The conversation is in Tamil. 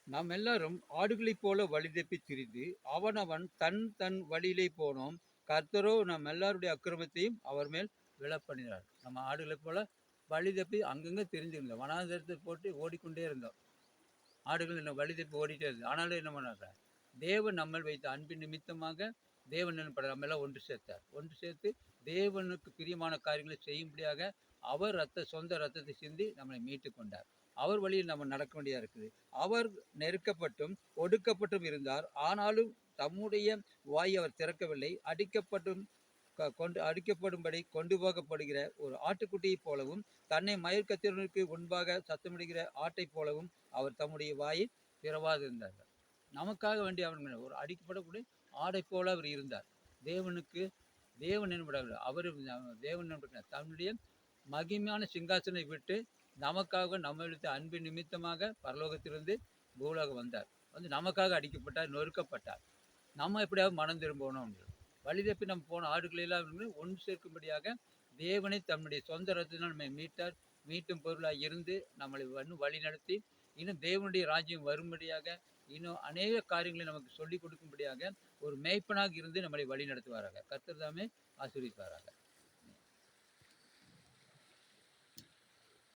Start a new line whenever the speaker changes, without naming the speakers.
நாம் எல்லாரும் ஆடுகளைப் போல வழிதப்பி திரிந்து அவனவன் தன் தன் வழியிலே போனோம். கர்த்தரோ நம் எல்லாருடைய அக்கிரமத்தையும் அவர் மேல் விழப்பண்ணினார். நம்ம ஆடுகளைப் போல வழிதப்பி அங்கங்கே திரிஞ்சிருந்தோம். வனாந்தரத்தை போட்டு ஓடிக்கொண்டே இருந்தோம். ஆடுகள் என்ன வழிதப்பி ஓடிட்டே இருந்தது. ஆனாலும் என்ன பண்ணாங்க, தேவன் நம்மள் வைத்த அன்பின் நிமித்தமாக தேவன் என்ன பண்ணார், நம்ம எல்லாம் ஒன்று சேர்த்தார். ஒன்று சேர்த்து தேவனுக்கு பிரியமான காரியங்களை செய்யும்படியாக அவர் சொந்த ரத்தத்தை சிந்தி நம்மளை மீட்டு கொண்டார். அவர் வழியில் நம்ம நடக்க வேண்டியதாக இருக்குது. அவர் நெருக்கப்பட்டும் ஒடுக்கப்பட்டும் இருந்தார். ஆனாலும் தம்முடைய வாயை அவர் திறக்கவில்லை. அடிக்கப்படும்படி கொண்டு போகப்படுகிற ஒரு ஆட்டுக்குட்டியைப் போலவும் தன்னை மயிர்கத்திரனுக்கு முன்பாக சத்தமிடுகிற ஆட்டைப் போலவும் அவர் தம்முடைய வாயை திறவாதிருந்தார். நமக்காக வேண்டி அவர் ஒரு அடிக்கப்படக்கூடிய ஆடை போல அவர் இருந்தார். தேவன் என்பவர் அவர் தேவன் என்பவர் தன்னுடைய மகிமையான சிங்காசனை விட்டு நமக்காக நம்மளுடைய அன்பின் நிமித்தமாக பரலோகத்திலிருந்து பூலோகம் வந்தார். வந்து நமக்காக அடிக்கப்பட்டார், நொறுக்கப்பட்டார். நம்ம எப்படியாவது மனம் திரும்பணும். வழிதப்பி நம்ம போன ஆடுகளெல்லாம் ஒன்று சேர்க்கும்படியாக தேவனை தன்னுடைய சொந்த ரத்தத்தினால் நம்மை மீட்டார். மீட்டும் பொருளாக இருந்து நம்மளை வழி நடத்தி இன்னும் தேவனுடைய ராஜ்யம் வரும்படியாக இன்னும் அநேக காரியங்களை நமக்கு சொல்லிக் கொடுக்கும்படியாக ஒரு மேய்ப்பனாக இருந்து நம்மளை வழி நடத்துவாராக. கர்த்தர் தாமே ஆசீர்வதிப்பாராக.